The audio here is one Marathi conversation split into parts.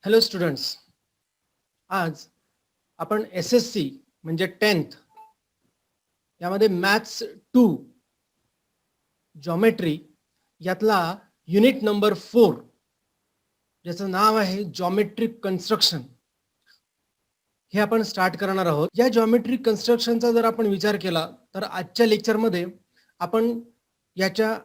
हॅलो स्टुडंट्स, आज आपण SSC म्हणजे 10th यामध्ये मॅथ्स 2 जॉमेट्री यातला युनिट नंबर 4 ज्याचं नाव आहे जॉमेट्रिक कन्स्ट्रक्शन हे आपण स्टार्ट करणार आहोत. या जॉमेट्रिक कन्स्ट्रक्शनचा जर आपण विचार केला तर आजच्या लेक्चरमध्ये आपण याच्या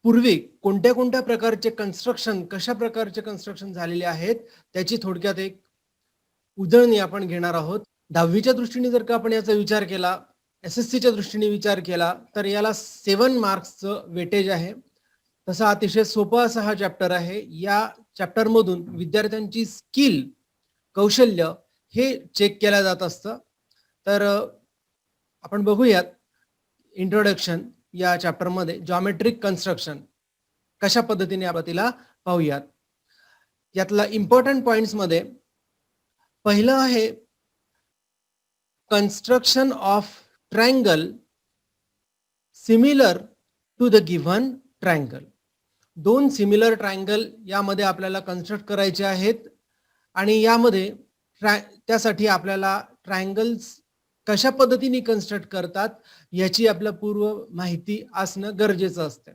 पूर्वी कोणत्या कोणत्या प्रकारचे कन्स्ट्रक्शन, कशा प्रकारचे कन्स्ट्रक्शन झालेले आहेत त्याची थोडक्यात एक उजळणी आपण घेणार आहोत. 10वीच्या दृष्टीने जर का आपण याचा विचार केला, SSCच्या दृष्टीने विचार केला तर याला 7 मार्क्सचं वेटेज आहे. तसा अतिशय सोपा असा हा चॅप्टर आहे. या चॅप्टरमधून विद्यार्थ्यांची स्किल, कौशल्य हे चेक केलं जात असतं. तर आपण बघूयात इंट्रोडक्शन या चॅप्टरमध्ये जॉमेट्रिक कन्स्ट्रक्शन कशा पद्धतीने आपण तिला पाहूयात. यातला इम्पॉर्टंट पॉइंट्स मध्ये पहिलं आहे construction of triangle similar to the given triangle. दोन सिमिलर ट्रायंगल यामध्ये आपल्याला कन्स्ट्रक्ट करायचे आहेत आणि यामध्ये त्यासाठी आपल्याला ट्रायंगल्स कशा पद्धतीने कन्स्ट्रक्ट करतात याची आपल्या पूर्व माहिती असणं गरजेचं असतं.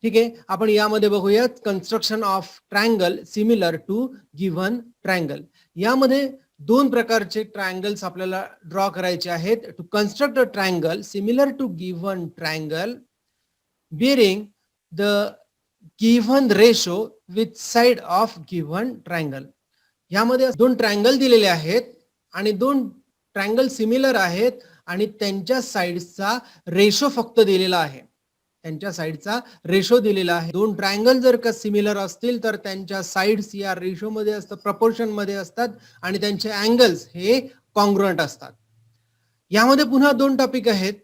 ठीक आहे, आपण यामध्ये बघूयात construction of triangle similar to given triangle. यामध्ये दोन प्रकारचे ट्रायंगल्स आपल्याला ड्रॉ करायचे आहेत. To construct a triangle similar to given triangle bearing the given ratio with side of given triangle. यामध्ये दोन ट्रायंगल दिलेले आहेत आणि दोन ट्रायंगल सिमिलर आहेत आणि त्यांच्या साइड्सचा रेशो फक्त दिलेला आहे. त्यांच्या साइडचा रेशो दिलेला आहे. दोन ट्रायंगल जर का सिमिलर असतील तर त्यांच्या साइड्स या रेशो मध्ये असतात, प्रपोर्शन मध्ये असतात आणि त्यांचे अँगल्स हे कॉन्ग्रुएंट असतात. यामध्ये पुन्हा दोन टॉपिक आहेत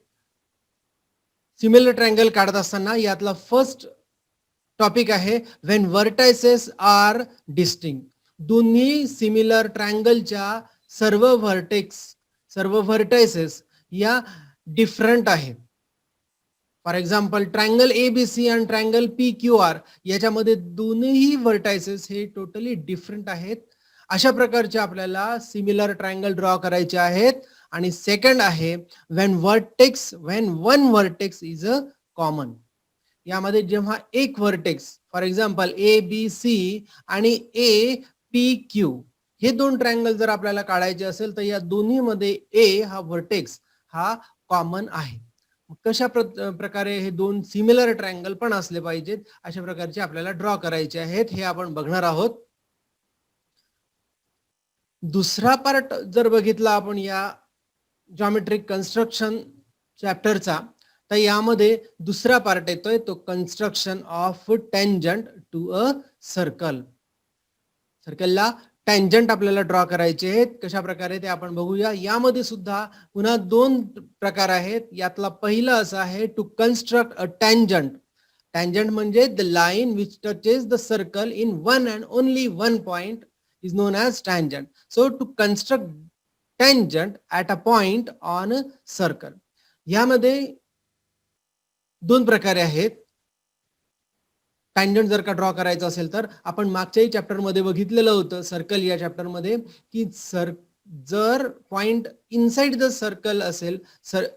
सिमिलर ट्रायंगल काढत असताना. यातला फर्स्ट टॉपिक आहे व्हेन व्हर्टायसेस आर डिस्टिंक्ट. दोन्ही सिमिलर ट्रायंगलच्या सर्व व्हर्टायसेस या डिफरंट आहेत. फॉर एक्झाम्पल ट्रायंगल ABC आणि ट्रायंगल PQR याच्यामध्ये दोन्ही व्हर्टायसेस हे टोटली डिफरंट आहेत. अशा प्रकारचे आपल्याला सिमिलर ट्रायंगल ड्रॉ करायचे आहेत. आणि सेकंड आहे when one vertex is a common. यामध्ये जेव्हा एक व्हर्टेक्स फॉर एक्झाम्पल ABC आणि APQ हे दोन ट्रायंगल जर आपल्याला काढायचे असेल तर या दोन्ही मध्ये A हा व्हर्टेक्स हा कॉमन आहे. कशा प्रकारे हे दोन सिमिलर ट्रायंगल पण असले पाहिजेत अशा प्रकारचे आपल्याला ड्रॉ करायचे आहेत हे आपण बघणार आहोत. दुसरा पार्ट जर बघितला आपण या जॉमेट्रिक कन्स्ट्रक्शन चॅप्टरचा तर यामध्ये दुसरा पार्ट येतोय तो construction of tangent to a circle. सर्कलला टँजंट आपल्याला ड्रॉ करायचे आहेत. कशा प्रकारे ते आपण बघूया. यामध्ये सुद्धा पुन्हा दोन प्रकार आहेत. यातला पहिला असा आहे to construct a tangent. Tangent म्हणजे the line which touches the circle in one and only one point is known as tangent. So to construct tangent at a point on a circle. यामध्ये दोन प्रकारे आहेत. टँजंट जर का ड्रॉ करायचं असेल तर आपण मागच्याही चॅप्टर मध्ये बघितलेलं होतं सर्कल या चॅप्टर मध्ये की जर पॉइंट इनसाइड द सर्कल असेल,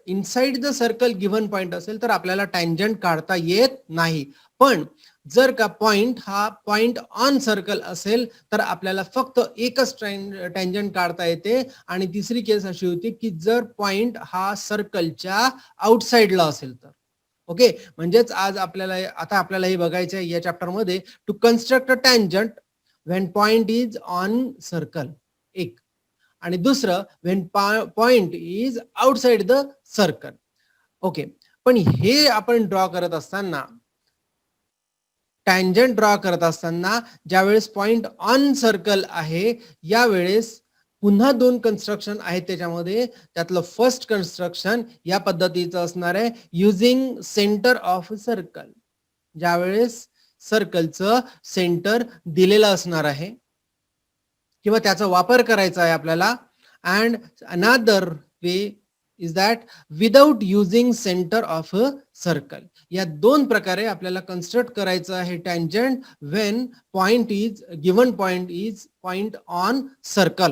inside the circle given point असेल तर आपल्याला टँजंट काढता येत नाही. पण जर का पॉइंट हा पॉइंट ऑन सर्कल असेल तर आपल्याला फक्त एकच टँजंट काढता येते. आणि तिसरी केस अशी होती की जर पॉइंट हा सर्कलच्या आउटसाइडला असेल तर. ओके, म्हणजेच आज आपल्याला हे बघायचं आहे या चॅप्टर मध्ये to construct a tangent when point is on circle एक, आणि दुसरं when point is outside the circle. Okay, पण हे आपण ड्रॉ करत असताना, टँजंट ड्रॉ करत असताना ज्यावेळेस पॉइंट ऑन सर्कल आहे यावेळेस पुन्हा दोन कन्स्ट्रक्शन आहेत त्याच्यामध्ये. त्यातलं फर्स्ट कन्स्ट्रक्शन या पद्धतीचं असणार आहे युजिंग सेंटर ऑफ सर्कल. ज्यावेळेस सर्कलचं सेंटर दिलेलं असणार आहे किंवा त्याचा वापर करायचा आहे आपल्याला. And another way is that without using centre of a circle. या दोन प्रकारे आपल्याला कन्स्ट्रक्ट करायचं आहे tangent when point is given point is point on circle.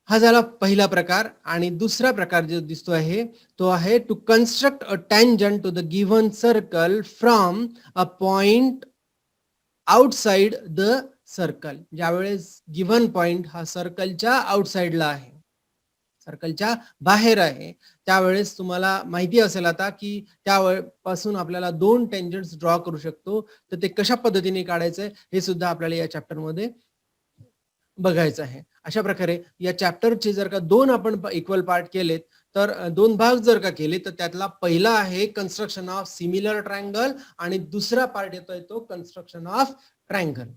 हा झाला पहिला प्रकार. आणि दुसरा प्रकार जो दिसतो आहे तो आहे to construct a tangent to the given circle from a point outside the circle. ज्यावेळेस गिव्हन पॉइंट हा सर्कलच्या आउटसाइडला आहे, सर्कलच्या बाहेर आहे, त्यावेळेस तुम्हाला माहिती असेल आता की त्यापासून आपल्याला दोन टेंजंट्स ड्रॉ करू शकतो. तर ते कशा पद्धतीने काढायचंय हे सुद्धा आपल्याला या चॅप्टर मध्ये बघायचं आहे. अशा प्रकारे या चॅप्टरचे जर का दोन आपण इक्वल पार्ट केलेत, तर दोन भाग जर का केले, तर त्यातला पहिला आहे कन्स्ट्रक्शन ऑफ सिमिलर ट्रायंगल आणि दुसरा पार्ट येतोय तो construction of triangle.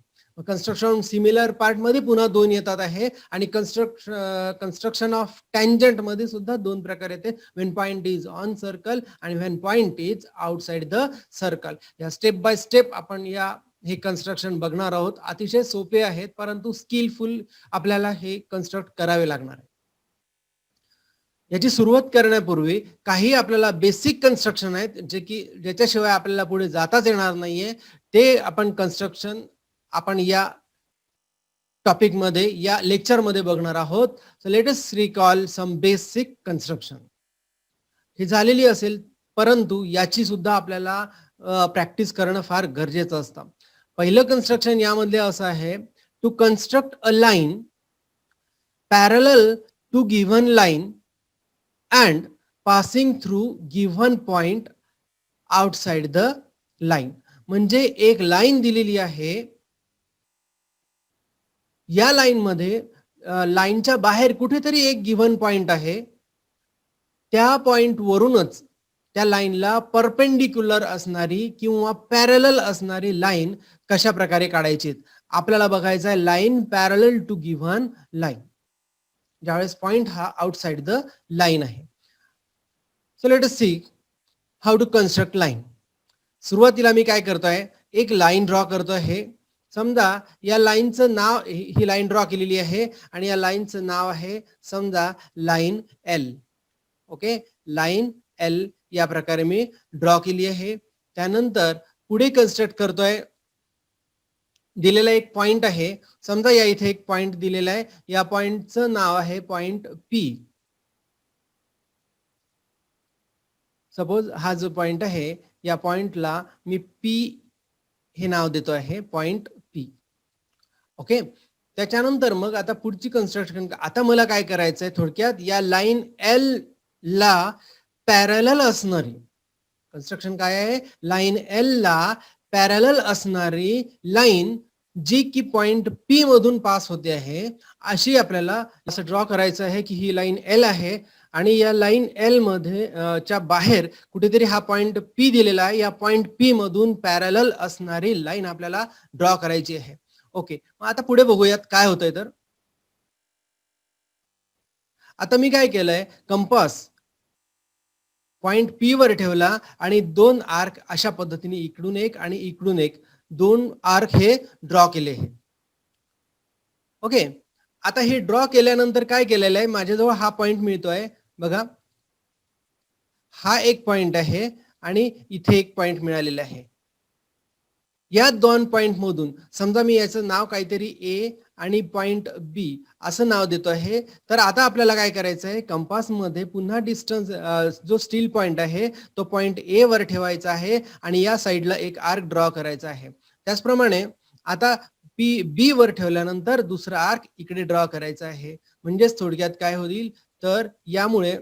Construction similar part मध्ये पुन्हा दोन येतात आहे आणि कन्स्ट्रक्शन ऑफ टँजंट मध्ये सुद्धा दोन प्रकार येते, when point is on circle आणि when point is outside the circle. या स्टेप बाय स्टेप आपण हे कन्स्ट्रक्शन बघणार आहोत. अतिशय सोपे आहेत, परंतु स्किलफुल आपल्याला हे कन्स्ट्रक्ट करावे लागणार आहे. याची सुरुवात करण्यापूर्वी काही आपल्याला बेसिक कन्स्ट्रक्शन आहेत जे की ज्याच्याशिवाय आपल्याला पुढे जाताच येणार नाहीये, ते आपण कन्स्ट्रक्शन आपण या टॉपिक मध्ये या लेक्चर मध्ये बघणार आहोत. So let us recall some basic construction. हे झालेली असेल, परंतु याची सुद्धा आपल्याला प्रॅक्टिस करणं फार गरजेचं असतं. पहिलं कन्स्ट्रक्शन यामध्ये असं आहे to construct a line parallel to given line and passing through given point outside the line. म्हणजे एक लाईन दिलेली आहे, या लाईन मध्ये लाईनच्या बाहेर कुठेतरी एक गिव्हन पॉइंट आहे, त्या पॉइंट वरूनच त्या लाईनला परपेंडिक्युलर असणारी किंवा पॅरलल असणारी लाईन कशा प्रकारे काढायची आपल्याला बघायचं आहे. Line parallel to given line, ज्यावेळेस पॉइंट हा आउटसाइड द लाईन आहे. So let us see how to construct line. सुरुवातीला मी काय करतोय, एक लाईन ड्रॉ करतोय. हे समजा या लाईनचं नाव, ही लाईन ड्रॉ केलेली आहे आणि या लाईनचं नाव आहे समजा line L. Okay, line L या प्रकारे मी ड्रॉ केली आहे. त्यानंतर पुढे कन्स्ट्रक्ट करतोय, दिलेला एक पॉइंट आहे, समजा या इथे एक पॉइंट दिलेला आहे, या पॉइंटचं नाव आहे पॉइंट पी. सपोज हा जो पॉइंट आहे या पॉइंटला मी पी हे नाव देतो आहे, पॉइंट पी. ओके, त्याच्यानंतर मग आता पुढची कन्स्ट्रक्शन, आता मला काय करायचंय थोडक्यात, या लाईन एल ला पॅरलल असणारी कन्स्ट्रक्शन काय आहे, लाईन एल ला पॅरलल असणारी लाईन जी की पॉइंट पी मधून पास होते आहे, अशी आपल्याला असं ड्रॉ करायचं आहे की ही लाईन एल आहे आणि या लाईन एल मध्ये च्या बाहेर कुठेतरी हा पॉइंट पी दिलेला आहे, या पॉइंट पी मधून पॅरलल असणारी लाईन आपल्याला ड्रॉ करायची आहे. ओके, मग आता पुढे बघूयात काय होतंय. तर आता मी काय केलंय, कंपास पॉइंट पी वर ठेवला आणि दोन आर्क अशा पद्धतीने इकडून एक आणि इकडून एक दोन आर्क हे ड्रॉ केले आहे. ओके, आता हे ड्रॉ केल्यानंतर काय केलेलं आहे, माझ्याजवळ हा पॉइंट मिळतोय बघा, हा एक पॉइंट आहे आणि इथे एक पॉइंट मिळालेला आहे. या दोन पॉइंट मधून समजा मी याचं नाव काहीतरी ए आणि पॉइंट बी असं नाव देतो आहे. तर आता आपल्याला काय करायचं आहे, कंपास मध्ये पुन्हा डिस्टन्स जो स्टील पॉइंट आहे तो पॉइंट ए वर ठेवायचा आहे आणि या साईडला एक आर्क ड्रॉ करायचा आहे. त्याचप्रमाणे आता पी बी वर ठेवल्यानंतर दुसरा आर्क इकडे ड्रॉ करायचा आहे. म्हणजेच थोडक्यात काय होईल, तर यामुळे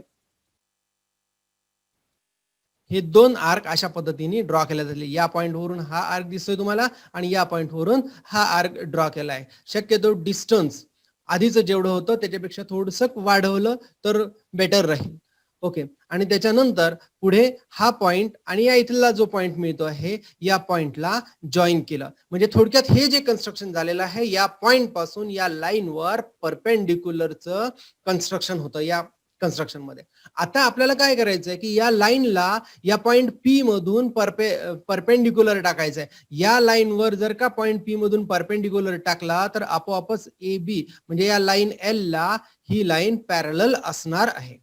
हे दोन आर्क अशा पद्धतीने ड्रॉ केले जातील. या पॉइंट वरून हा आर्क दिसतोय तुम्हाला आणि या पॉइंट वरून हा आर्क ड्रॉ केला आहे. शक्यतो डिस्टन्स आधीच जेवढं होतं त्याच्यापेक्षा थोडंसं वाढवलं तर बेटर राहील. ओके, आणि त्याच्यानंतर पुढे हा पॉइंट आणि या इथला जो पॉइंट मिळतो आहे या पॉइंटला जॉईन केलं. म्हणजे थोडक्यात हे जे कन्स्ट्रक्शन झालेलं आहे, या पॉइंट पासून या लाईनवर परपेंडिक्युलरचं कन्स्ट्रक्शन होतं या कन्स्ट्रक्शन मध्ये. आता आपल्याला काय करायचंय की या लाईनला या पॉइंट पी मधून परपेंडिक्युलर टाकायचंय. या लाईनवर जर का पॉइंट पी मधून परपेंडिक्युलर टाकला तर आपोआपच ए बी म्हणजे या लाईन एल ला ही लाईन पॅरलल असणार आहे.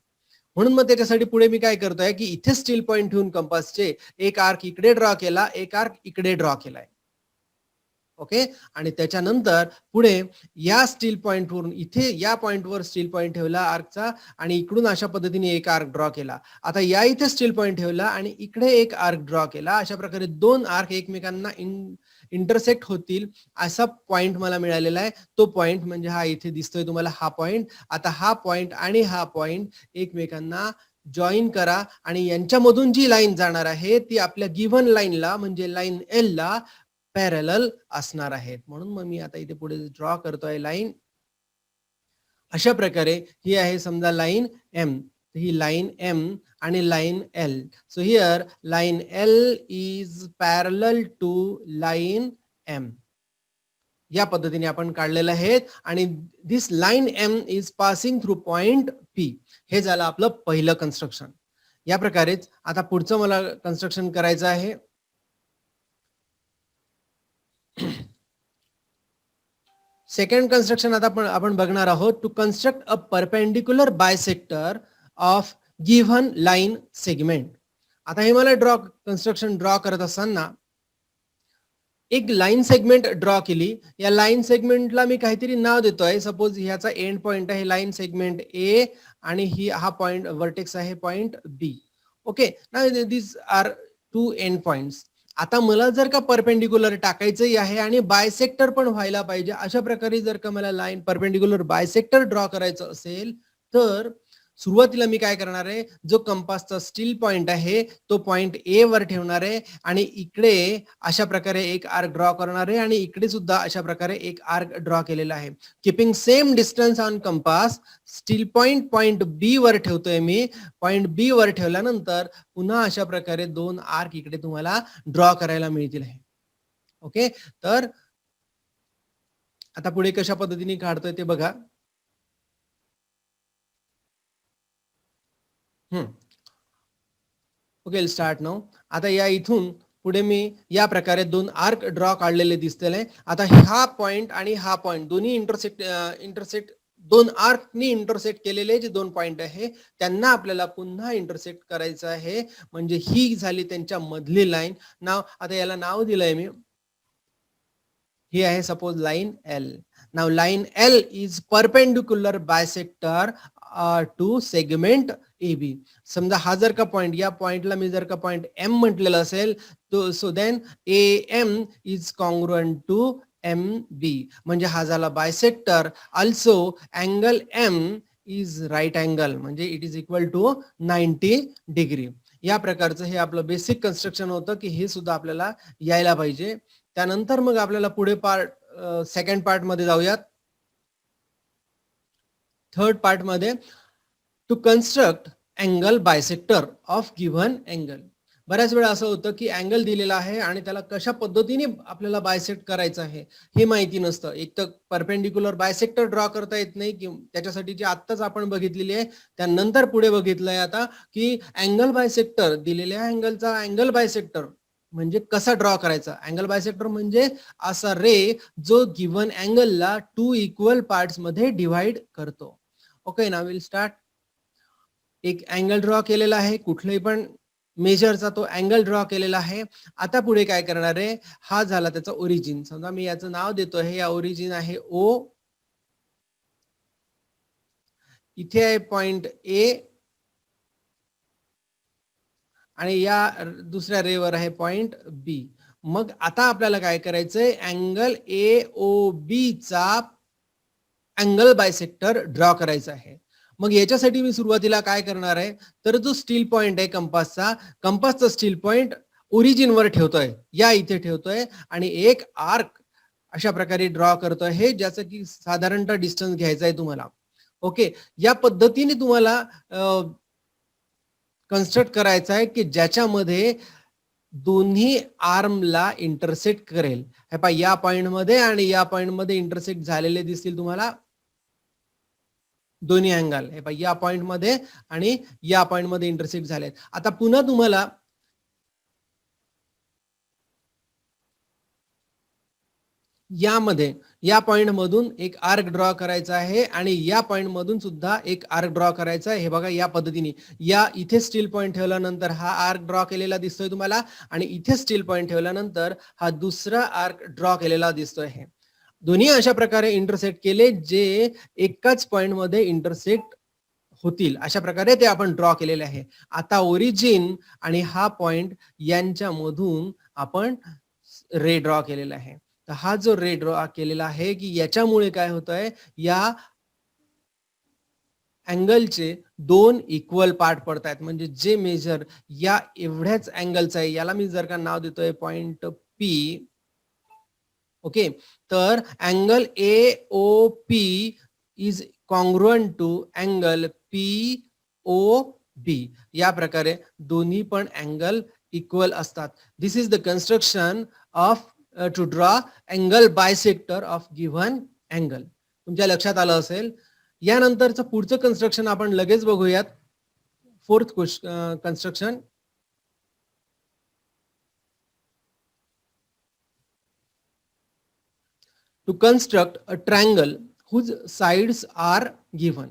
म्हणून मग त्याच्यासाठी पुढे मी काय करतोय की इथे स्टील पॉइंट ठेवून कंपासचे एक आर्क इकडे ड्रॉ केला, एक आर्क इकडे ड्रॉ केलाय. ओके, आणि त्याच्यानंतर पुढे या स्टील पॉइंटवरून इथे या पॉइंटवर स्टील पॉइंट ठेवला आर्कचा आणि इकडून अशा पद्धतीने एक आर्क ड्रॉ केला. आता या इथे स्टील पॉइंट ठेवला आणि इकडे एक आर्क ड्रॉ केला. अशा प्रकारे दोन आर्क एकमेकांना इंटरसेक्ट होतील असा पॉइंट मला मिळालेला आहे. तो पॉइंट म्हणजे हा इथे दिसतोय तुम्हाला हा पॉइंट. आता हा पॉइंट आणि हा पॉइंट एकमेकांना जॉईन करा आणि यांच्यामधून जी लाईन जाणार आहे ती आपल्या गिव्हन लाईनला म्हणजे लाईन एल ला पॅरलल असणार आहेत. म्हणून मग मी आता इथे पुढे ड्रॉ करतोय लाईन. अशा प्रकारे ही आहे समजा लाईन एम, ही लाईन एम आणि line L. So here line L is parallel to line M. या पद्धतीने आपण काढलेलं आहे आणि this line M is passing through point P. हे झालं आपलं पहिलं कन्स्ट्रक्शन. या प्रकारेच आता पुढचं मला कन्स्ट्रक्शन करायचं आहे. सेकंड कन्स्ट्रक्शन आता आपण बघणार आहोत. To construct a perpendicular bisector of given line segment. आता हे मला कन्स्ट्रक्शन ड्रॉ करत असताना एक लाईन सेगमेंट ड्रॉ केली. या लाईन सेगमेंटला मी काहीतरी नाव देतोय. सपोज ह्याचा एंड पॉइंट आहे लाईन सेगमेंट ए आणि हा पॉइंट वर्टेक्स आहे point B. Okay, now this are two end points. आता मला जर का परपेंडिक्युलर टाकायचंही आहे आणि बायसेक्टर पण व्हायला पाहिजे, अशा प्रकारे जर का मला लाईन परपेंडिक्युलर बायसेक्टर ड्रॉ करायचं असेल तर सुरुवातीला मी काय करणार आहे, जो कंपासचा स्टील पॉइंट आहे तो पॉइंट ए वर ठेवणार आहे आणि इकडे अशा प्रकारे एक आर्क ड्रॉ करणार आहे आणि इकडे सुद्धा अशा प्रकारे एक आर्क ड्रॉ केलेला आहे. Keeping same distance on compass steel point B वर ठेवतोय मी. पॉइंट बी वर ठेवल्यानंतर पुन्हा अशा प्रकारे दोन आर्क इकडे तुम्हाला ड्रॉ करायला मिळतील. ओके, तर आता पुढे कशा पद्धतीने काढतोय ते बघा. Okay, start now. आता या इथून पुढे मी या प्रकारे दोन आर्क ड्रॉ काढलेले दिसतेले. आता हा पॉइंट आणि हा पॉइंट दोन्ही इंटरसेक्ट दोन आर्कनी इंटरसेक्ट केलेले जे दोन पॉइंट आहे त्यांना आपल्याला पुन्हा इंटरसेक्ट करायचं आहे. म्हणजे ही झाली त्यांच्या मधली लाईन. नाव आता याला नाव दिलंय मी. ही आहे सपोज लाईन एल. नाव line L is perpendicular bisector to segment A B. समजा हा जर का पॉइंट, या पॉइंटला मी जर का पॉइंट एम म्हटलेलं असेल तो so then A M is congruent to M B. म्हणजे हा झाला bisector. Also angle M is right angle म्हणजे it is equal to 90 degree. या प्रकारचं हे आपलं बेसिक कन्स्ट्रक्शन होतं की हे सुद्धा आपल्याला यायला पाहिजे. त्यानंतर मग आपल्याला पुढे सेकंड पार्ट मध्ये जाऊयात. थर्ड पार्ट मध्ये to construct angle bisector of given angle. बऱ्याच वेळा असं होतं की अँगल दिलेला आहे आणि त्याला कशा पद्धतीने आपल्याला बायसेक्ट करायचं आहे हे माहिती नसतं. एक तर परपेंडिक्युलर बायसेक्टर ड्रॉ करता येत नाही की त्याच्यासाठी जी आत्ताच आपण बघितलेली आहे त्यानंतर पुढे बघितलंय आता की अँगल बायसेक्टर, दिलेल्या अँगलचा अँगल बायसेक्टर म्हणजे कसा ड्रॉ करायचा. अँगल बायसेक्टर म्हणजे असा रे जो गिव्हन अँगलला टू इक्वल पार्ट्स मध्ये डिव्हाइड करतो. Okay, now will start. एक अँगल ड्रॉ केलेला आहे, कुठलाही पण मेजरचा तो अँगल ड्रॉ केलेला आहे. आता पुढे काय करणार आहे, हा झाला त्याचा ओरिजिन. समजा मी याचं नाव देतो आहे, या ओरिजिन आहे ओ. इथे आहे पॉइंट ए आणि या दुसऱ्या रेवर आहे पॉइंट बी. मग आता आपल्याला काय करायचंय, अँगल ए ओ बी चा अँगल बायसेक्टर ड्रॉ करायचा आहे. मग याच्यासाठी मी सुरुवातीला काय करणार आहे, तर जो स्टील पॉइंट आहे कंपासचा स्टील पॉइंट ओरिजिन वर ठेवतोय, या इथे ठेवतोय आणि एक आर्क अशा प्रकारे ड्रॉ करतोय हे ज्याचं की साधारणतः डिस्टन्स घ्यायचा आहे तुम्हाला. ओके, या पद्धतीने तुम्हाला कन्स्ट्रक्ट करायचा आहे की ज्याच्यामध्ये दोन्ही आर्मला इंटरसेक्ट करेल. हे पहा, या पॉइंट मध्ये आणि या पॉइंट मध्ये इंटरसेक्ट झालेले दिसतील तुम्हाला दोन्ही अँगल. हे पहा, या पॉइंट मध्ये आणि या पॉइंट मध्ये इंटरसेक्ट झालेत. आता पुन्हा तुम्हाला यामध्ये या पॉइंट मधून एक आर्क ड्रॉ करायचा आहे आणि या पॉइंट मधून सुद्धा एक आर्क ड्रॉ करायचा आहे. हे बघा या पद्धतीने या इथे स्टील पॉइंट ठेवल्यानंतर हा आर्क ड्रॉ केलेला दिसतोय तुम्हाला आणि इथे स्टील पॉइंट ठेवल्यानंतर हा दुसरा आर्क ड्रॉ केलेला दिसतोय. हे दोन्ही अशा प्रकारे इंटरसेक्ट केले जे एकाच पॉइंट मध्ये इंटरसेक्ट होतील अशा प्रकारे ते आपण ड्रॉ केलेले आहे. आता ओरिजिन आणि हा पॉइंट यांच्या मधून आपण रे ड्रॉ केलेला आहे. तर हा जो रे ड्रॉ केलेला आहे की याच्यामुळे काय होतंय या अँगलचे दोन इक्वल पार्ट पडतायत म्हणजे जे मेजर या एवढ्याच अँगलचा आहे याला मी जर का नाव देतोय पॉइंट पी. ओके तर angle AOP is congruent to angle POB. या प्रकारे दोन्ही पण अँगल इक्वल असतात. This is the construction of to draw angle bisector of given angle. तुमच्या लक्षात आलं असेल. यानंतरचं पुढचं कन्स्ट्रक्शन आपण लगेच बघूयात. Fourth construction. To construct a triangle whose sides are given.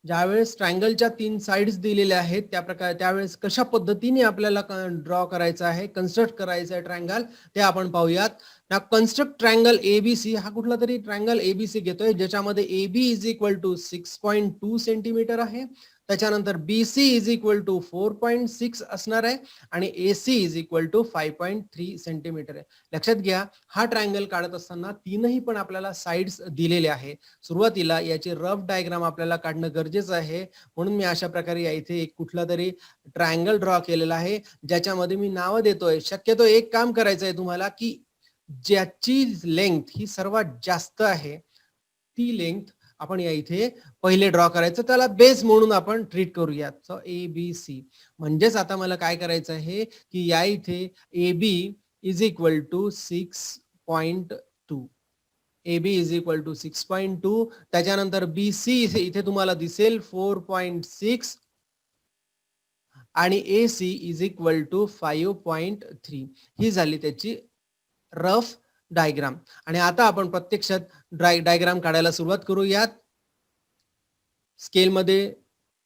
ज्यावेळेस ट्रायंगलच्या 3 साइड्स दिलेल्या आहेत त्यावेळेस कशा पद्धतीने आपल्याला ड्रॉ करायचं आहे, कन्स्ट्रक्ट करायचं आहे ट्रायंगल ते आपण पाहूयात. ना कन्स्ट्रक्ट ट्रायंगल ABC. हा कुठला तरी ट्रायंगल ABC घेतोय ज्याच्यामध्ये AB is equal to 6.2 centimetre आहे. त्याच्यानंतर BC इज इक्वल टू 4.6 असणार आहे आणि AC is equal to 5.3 centimetre आहे. लक्षात घ्या हा ट्रायंगल काढत असताना तीनही पण आपल्याला साइड्स दिलेले आहे. सुरुवातीला याचे रफ डायग्राम आपल्याला काढणं गरजेचं आहे म्हणून मी अशा प्रकारे या इथे एक कुठला तरी ट्रायंगल ड्रॉ केलेला आहे ज्याच्यामध्ये मी नाव देतोय. शक्यतो एक काम करायचं आहे तुम्हाला की ज्याची लेंथ ही सर्वात जास्त आहे ती लेंथ आपण या इथे पहिले ड्रॉ करायचं त्याला बेस म्हणून आपण ट्रीट करूयात. सो ABC म्हणजेच आता मला काय करायचं आहे की या इथे AB is equal to 6.2. AB is equal to 6.2. त्याच्यानंतर BC इथे तुम्हाला दिसेल 4.6 आणि AC इज इक्वल टू 5.3. ही झाली त्याची रफ डायग्राम. आणि आता आपण प्रत्यक्षात डायग्राम काढायला सुरुवात करूयात. स्केल मध्ये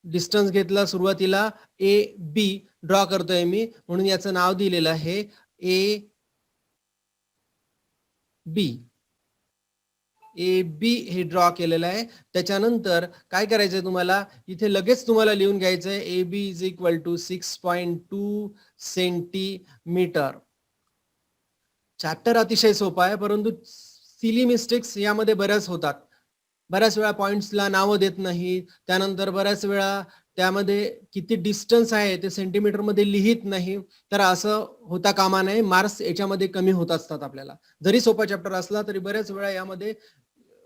डिस्टन्स घेतला सुरुवातीला AB ड्रॉ करतोय मी म्हणून याचं नाव दिलेलं आहे AB हे ड्रॉ केलेलं आहे. त्याच्यानंतर काय करायचंय तुम्हाला इथे लगेच तुम्हाला लिहून घ्यायचंय AB is equal to 6.2 centimetre. Chapter अतिशय सोपा आहे परंतु सिली मिस्टेक्स यामध्ये बऱ्याच होतात. बऱ्याच वेळा पॉइंट्सला नावं देत नाही. त्यानंतर बऱ्याच वेळा त्यामध्ये किती डिस्टन्स आहे ते सेंटीमीटर मध्ये लिहित नाही. तर असं होता कामा नये. मार्क्स याच्यामध्ये कमी होत असतात आपल्याला. जरी सोपा चॅप्टर असला तरी बऱ्याच वेळा यामध्ये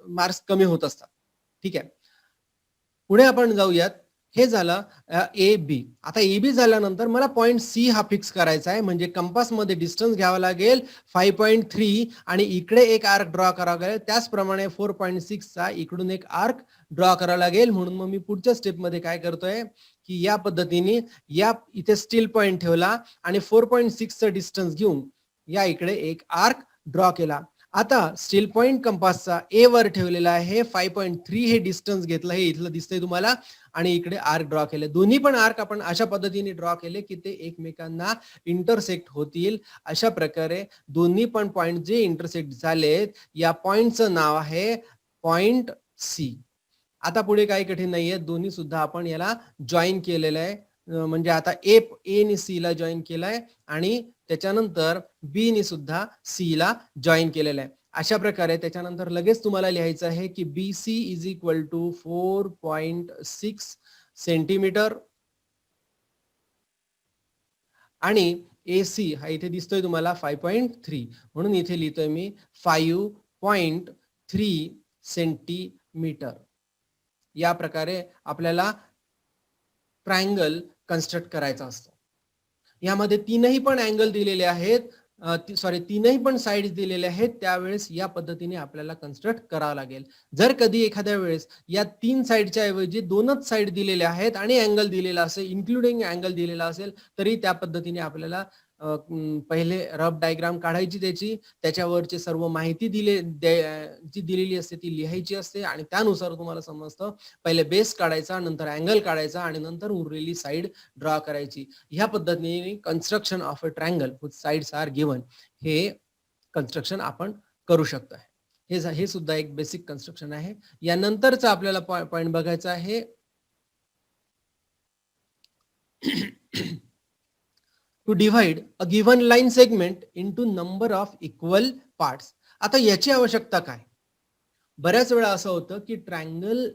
मार्क्स कमी होत असतात. ठीक आहे पुढे आपण जाऊयात. हे झालं AB. आता AB झाल्यानंतर मला पॉइंट C हा फिक्स करायचा आहे म्हणजे कंपास मध्ये डिस्टन्स घ्यावा लागेल 5.3 आणि इकडे एक आर्क ड्रॉ करावा लागेल. त्याचप्रमाणे 4.6 चा इकडून एक आर्क ड्रॉ करावा लागेल. म्हणून मग मी पुढच्या स्टेप मध्ये काय करतोय की या पद्धतीने या इथे स्टील पॉइंट ठेवला आणि 4.6 चा डिस्टन्स घेऊन या इकडे एक आर्क ड्रॉ केला. आता स्टील पॉइंट कंपासचा A वर ठेवलेला आहे. 5.3 हे डिस्टन्स घेतलं हे इथलं दिसतंय तुम्हाला आणि इकडे आर्क ड्रॉ केले. दोन्ही पण आर्क आपण अशा पद्धतीने ड्रॉ केले की ते एकमेकांना इंटरसेक्ट होतील. अशा प्रकारे दोन्ही पण पॉइंट जे इंटरसेक्ट झालेत या पॉइंटचं नाव आहे पॉइंट C. आता पुढे काही कठीण नाहीये. दोन्ही सुद्धा आपण याला जॉईन केलेलं आहे. म्हणजे आता A ने C ला जॉईन केलाय आणि त्याच्यानंतर B ने सुद्धा C ला जॉईन केलेलं आहे. अशा प्रकारे त्याच्यानंतर लगेच तुम्हाला लिहायचं आहे की BC is equal to 4.6 centimetre आणि AC हा इथे दिसतोय तुम्हाला 5.3 म्हणून इथे लिहितोय मी 5.3 सेंटीमीटर. या प्रकारे आपल्याला ट्रायंगल कन्स्ट्रक्ट करायचा असतो. यामध्ये तीनही पण अँगल दिलेले आहेत. तीनही पण साइड्स दिलेले आहेत. त्यावेळेस या पद्धतीने आपल्याला कन्स्ट्रक्ट करावं लागेल. जर कधी एखाद्या वेळेस या 3 साइडच्या ऐवजी 2च साइड दिलेल्या आहेत आणि अँगल दिलेला असेल इन्क्लुडिंग अँगल दिलेला असेल तरी त्या पद्धतीने आपल्याला पहिले रफ डायग्राम काढायची त्याच्यावरची सर्व माहिती जी दिलेली असते ती लिहायची असते आणि त्यानुसार तुम्हाला समजतं पहिले बेस काढायचा, नंतर अँगल काढायचा आणि नंतर उरलेली साईड ड्रॉ करायची. ह्या पद्धतीने construction of a triangle with sides are given हे कन्स्ट्रक्शन आपण करू शकतो. हे सुद्धा एक बेसिक कन्स्ट्रक्शन आहे. यानंतरचा आपल्याला पॉइंट बघायचा आहे to divide a given line segment into number of equal parts. आता याची आवश्यकता काय? बऱ्याच वेळा असं होतं की ट्रायंगल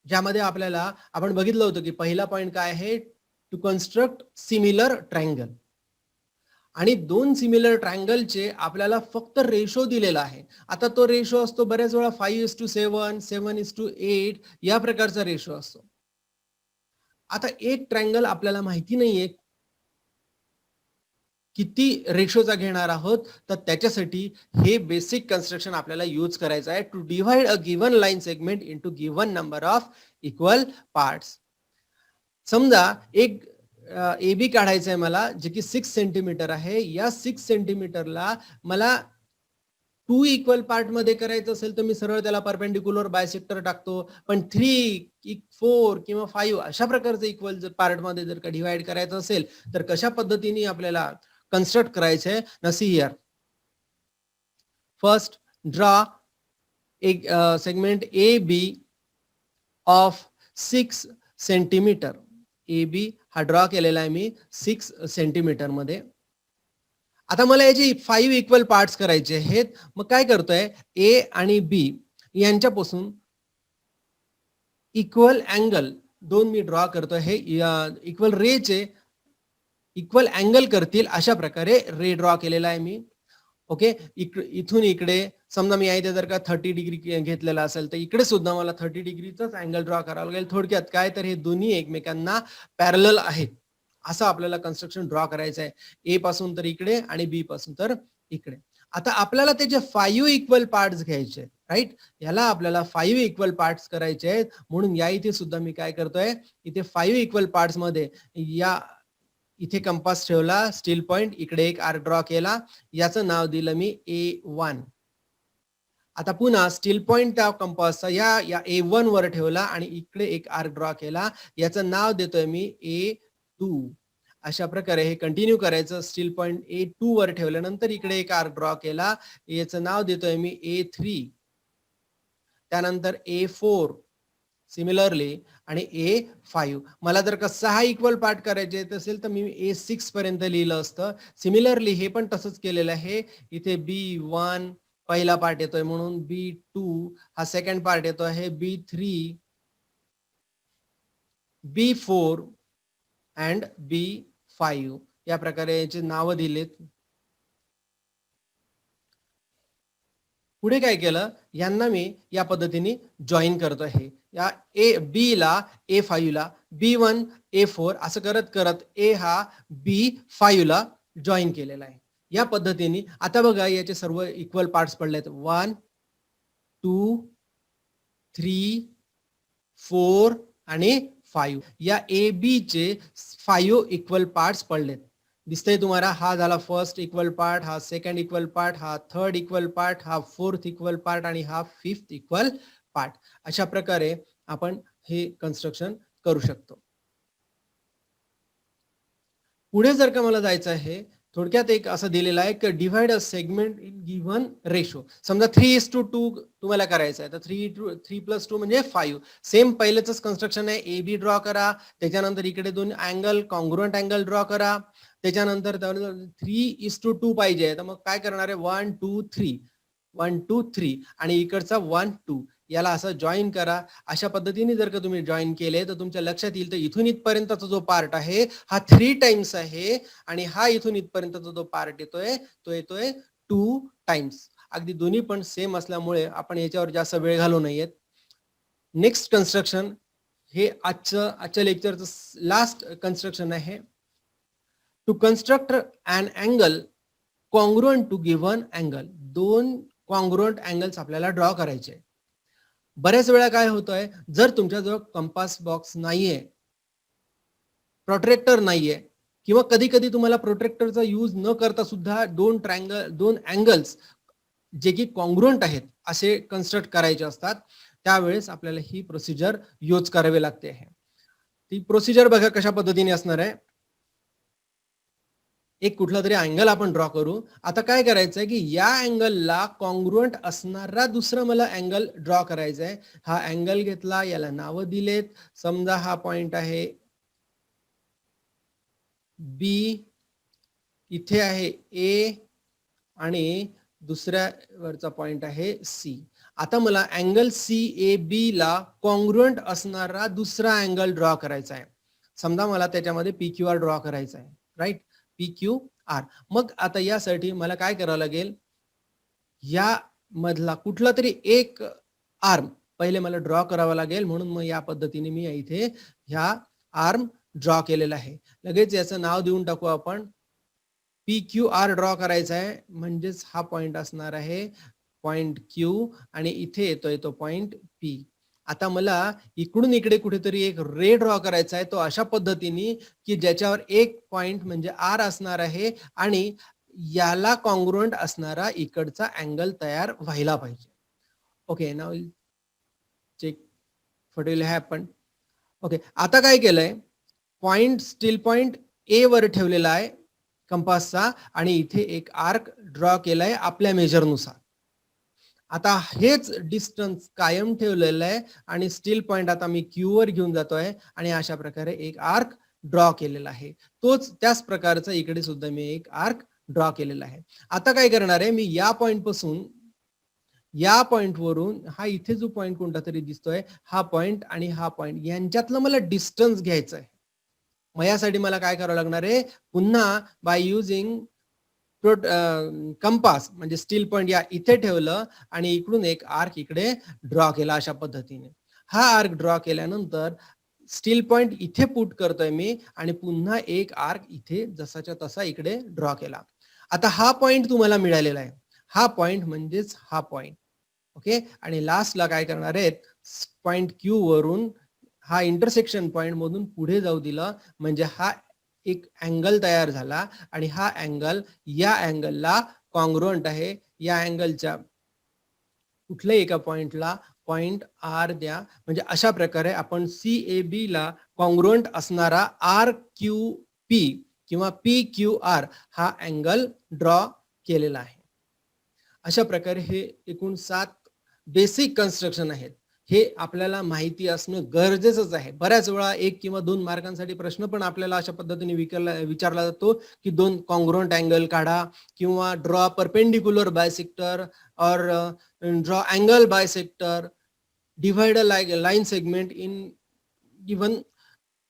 ज्यामध्ये आपल्याला आपण बघितलं होतं की पहिला पॉइंट काय आहे, टू कन्स्ट्रक्ट सिमिलर ट्रायंगल, आणि दोन सिमिलर ट्रायंगलचे आपल्याला फक्त रेशो दिलेला आहे. आता तो रेशो असतो बऱ्याच वेळा 5:7, 7:8 या प्रकारचा रेशो असतो. आता एक ट्रायंगल आपल्याला माहिती नाहीये किती रेशोचा घेणार आहोत, तर त्याच्यासाठी हे बेसिक कन्स्ट्रक्शन आपल्याला यूज करायचं आहे to divide a given line segment into given number of equal parts. समजा एक AB काढायचं आहे मला, जे की 6 सेंटीमीटर आहे. या 6 सेंटीमीटरला मला 2 इक्वल पार्ट मध्ये करायचं असेल तर मी सरळ त्याला परपेंडिक्युलर बायसेक्टर टाकतो. पण 3, 4 किंवा 5 अशा प्रकारचं इक्वल जर पार्ट मध्ये जर का डिवाइड करायचं असेल तर कशा पद्धतीने आपल्याला कन्स्ट्रक्ट करायचं आहे ना. सी हियर, फर्स्ट ड्रॉ एक segment AB of 6 centimetre. AB हा ड्रॉ केलेला आहे मी 6 सेंटीमीटर मध्ये. आता मला याचे 5 इक्वल पार्ट्स करायचे आहेत. मग काय करतोय, A आणि B यांच्यापासून इक्वल अँगल दोन मी ड्रॉ करतोय. हे इक्वल रेचे इक्वल अँगल करतील अशा प्रकारे रे ड्रॉ केलेला आहे मी. ओके, इथून इकडे समजा मी इथे जर का 30 डिग्री घेतलेला असेल तर इकडे सुद्धा मला 30 डिग्रीचाच अँगल ड्रॉ करावा लागेल. थोडक्यात काय तर हे दोन्ही एकमेकांना पॅरलल आहेत असं आपल्याला कन्स्ट्रक्शन ड्रॉ करायचं आहे. ए पासून तर इकडे आणि बी पासून तर इकडे. आता आपल्याला त्याचे 5 इक्वल पार्ट्स घ्यायचे आहेत, राईट. याला आपल्याला 5 इक्वल पार्ट्स करायचे आहेत. म्हणून या इथे सुद्धा मी काय करतोय, इथे 5 इक्वल पार्ट्स मध्ये या इथे कंपास ठेवला, स्टील पॉइंट, इकडे एक आर्क ड्रॉ केला, याचं नाव दिलं मी A1. आता पुन्हा स्टील पॉइंट त्या कंपासचा या A1 वर ठेवला आणि इकडे एक आर्क ड्रॉ केला, याचं नाव देतोय मी A2. अशा प्रकारे हे कंटिन्यू करायचं. स्टील पॉइंट A2 वर ठेवल्यानंतर इकडे एक आर्क ड्रॉ केला, याचं नाव देतोय मी A3. त्यानंतर A4 सिमिलरली आणि A5. मला जर का 6 इक्वल पार्ट करायचे असेल तर मी A6 पर्यंत लिहिलं असतं. सिमिलरली हे पण तसंच केलेलं आहे. इथे B1 पहिला पार्ट येतोय म्हणून B2 हा सेकंड पार्ट येतो आहे, B3, B4 अँड B5 या प्रकारे याचे नाव दिलेत. पुढे काय केलं, यांना मी या पद्धतीने जॉईन करतो आहे. या B ला A5 ला, B1 A4 असं करत करत A हा B5 ला जॉईन केलेला आहे. या पद्धतीने आता बघा याचे सर्व इक्वल पार्ट्स पडलेत. 1, 2, 3, 4 आणि 5. या AB चे 5 इक्वल पार्ट्स पडलेत. दिसतंय तुम्हाला, हा झाला फर्स्ट इक्वल पार्ट, हा सेकंड इक्वल पार्ट, हा थर्ड इक्वल पार्ट, हा फोर्थ इक्वल पार्ट आणि हा फिफ्थ इक्वल पार्ट. अशा प्रकारे आपण हे कन्स्ट्रक्शन करू शकतो. पुढे जर का मला जायचं आहे, थोडक्यात एक असं दिलेलं आहे की divide a segment in given ratio. समजा 3:2 तुम्हाला करायचं आहे तर 3 + 2 म्हणजे 5. सेम पहिलेच कन्स्ट्रक्शन आहे. AB ड्रॉ करा, त्याच्यानंतर इकडे दोन अँगल कॉन्ग्रुएंट अँगल ड्रॉ करा, त्याच्यानंतर 3:2 पाहिजे तर मग काय करणार आहे, 1 2 3 1 2 3 आणि इकडचा 1 2 याला असं जॉईन करा. अशा पद्धतीने जर का तुम्ही जॉईन केले तर तुमच्या लक्षात येईल तर इथून इथपर्यंतचा जो पार्ट आहे हा 3 टाइम्स आहे आणि हा इथून इथपर्यंतचा जो पार्ट येतोय तो येतोय 2 टाइम्स. अगदी दोन्ही पण सेम असल्यामुळे आपण याच्यावर जास्त वेळ घालवू नयेत. नेक्स्ट कन्स्ट्रक्शन हे आजच्या लेक्चरचं लास्ट कन्स्ट्रक्शन आहे. To construct an angle congruent to given angle. दोन कॉन्ग्रुएंट अँगल्स आपल्याला ड्रॉ करायचे. बऱ्याच वेळा काय होतंय, जर तुमच्याजवळ कंपास बॉक्स नाहीये, प्रोट्रॅक्टर नाहीये, किंवा कधी कधी तुम्हाला प्रोट्रॅक्टरचा यूज न करता सुद्धा दोन अँगल्स जे की कॉन्ग्रुएंट आहेत असे कन्स्ट्रक्ट करायचे असतात, त्यावेळेस आपल्याला ही प्रोसिजर यूज करावी लागते आहे. ती प्रोसिजर बघा कशा पद्धतीने असणार आहे. एक कुठला तरी अँगल आपण ड्रॉ करू. आता काय करायचं आहे, की या अँगलला कॉन्ग्रुएंट असणारा दुसरा मला अँगल ड्रॉ करायचा आहे. हा अँगल घेतला, याला नावं दिलेत. समजा हा पॉइंट आहे बी, इथे आहे ए आणि दुसऱ्या वरचा पॉइंट आहे सी. आता मला अँगल सी ए बी ला कॉन्ग्रुएंट असणारा दुसरा अँगल ड्रॉ करायचा आहे. समजा मला त्याच्यामध्ये पी क्यू आर ड्रॉ करायचा आहे, राईट, पी क्यू आर. मग आता यासाठी मला काय करावं लागेल, या मधला कुठला तरी एक आर्म पहिले मला ड्रॉ करावा लागेल. म्हणून मग या पद्धतीने मी इथे ह्या आर्म ड्रॉ केलेला आहे. लगेच याचं नाव देऊन टाकू आपण. पी क्यू आर ड्रॉ करायचा आहे, म्हणजेच हा पॉइंट असणार आहे पॉइंट क्यू आणि इथे येतोय तो पॉइंट पी. आता मला इकडून इकडे कुठेतरी एक रे ड्रॉ करायचा आहे, तो अशा पद्धतीने की ज्याच्यावर एक पॉइंट म्हणजे आर असणार आहे आणि याला कॉन्ग्रुएंट असणारा इकडचा अँगल तयार व्हायला पाहिजे. Okay, now check what will happen. Okay, आता काय केलंय, पॉइंट स्टील पॉइंट ए वर ठेवलेला आहे कंपासचा आणि इथे एक आर्क ड्रॉ केलाय आपल्या मेजरनुसार. आता हेच डिस्टन्स कायम ठेवलेलं आहे आणि स्टील पॉइंट आता मी क्यू वर घेऊन जातोय आणि अशा प्रकारे एक आर्क ड्रॉ केलेला आहे. त्याच प्रकारचा इकडे सुद्धा मी एक आर्क ड्रॉ केलेला आहे. आता काय करणार आहे, मी या पॉइंट पासून या पॉइंट वरून हा इथे जो पॉइंट कोणता तरी दिसतोय, हा पॉइंट आणि हा पॉइंट यांच्यातलं मला डिस्टन्स घ्यायचं आहे. मग यासाठी मला काय करावं लागणार आहे, पुन्हा बाय युजिंग कंपास म्हणजे स्टील पॉइंट या इथे ठेवलं आणि इकडून एक आर्क इकडे ड्रॉ केला अशा पद्धतीने. हा आर्क ड्रॉ केल्यानंतर स्टील पॉइंट इथे पुट करतोय मी आणि पुन्हा एक आर्क इथे जसाच्या तसा इकडे ड्रॉ केला. आता हा पॉइंट तुम्हाला मिळालेला आहे. हा पॉइंट म्हणजेच हा पॉइंट. ओके, आणि लास्टला काय करणार आहेत, पॉइंट क्यू वरून हा इंटरसेक्शन पॉइंट मधून पुढे जाऊ दिलं, म्हणजे हा एक अँगल तयार झाला आणि हा अँगल या अँगलला कॉन्ग्रुएंट आहे. या अँगलच्या कुठल्याही एका पॉइंटला पॉइंट आर द्या, म्हणजे अशा प्रकारे आपण सी ए बी ला कॉन्ग्रुएंट असणारा आर क्यू पी किंवा पी क्यू आर हा अँगल ड्रॉ केलेला आहे. अशा प्रकारे हे एकूण 7 बेसिक कन्स्ट्रक्शन आहेत. हे आपल्याला माहिती असणं गरजेचंच आहे. बऱ्याच वेळा 1 किंवा 2 मार्कांसाठी प्रश्न पण आपल्याला अशा पद्धतीने विचारला जातो की 2 कॉन्ग्रुएंट अँगल काढा किंवा ड्रॉ परपेंडिक्युलर बायसेक्टर और draw angle bisector, divide a line segment in given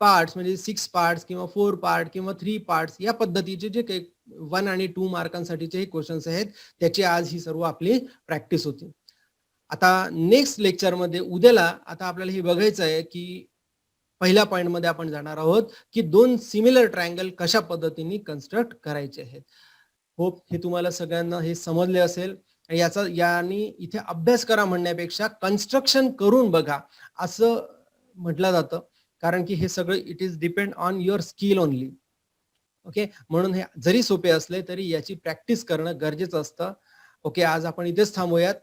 parts, म्हणजे 6 पार्ट्स किंवा 4 पार्ट किंवा 3 पार्ट्स, या पद्धतीचे जे काही 1 आणि 2 मार्कांसाठीचे हे क्वेश्चन्स आहेत त्याची आज ही सर्व आपली प्रॅक्टिस होती. आता नेक्स्ट लेक्चरमध्ये उद्याला आता आपल्याला हे बघायचं आहे की पहिल्या पॉइंट मध्ये आपण जाणार आहोत की 2 सिमिलर ट्रायंगल कशा पद्धतीने कन्स्ट्रक्ट करायचे आहेत. होप हे तुम्हाला सगळ्यांना हे समजले असेल. यानी इथे अभ्यास करा म्हणण्यापेक्षा कन्स्ट्रक्शन करून बघा असं म्हटलं जातं, कारण की हे सगळं it is depend on your skill only. Okay, म्हणून हे जरी सोपे असले तरी याची प्रॅक्टिस करणं गरजेचं असतं. ओके, आज आपण इथेच थांबूयात.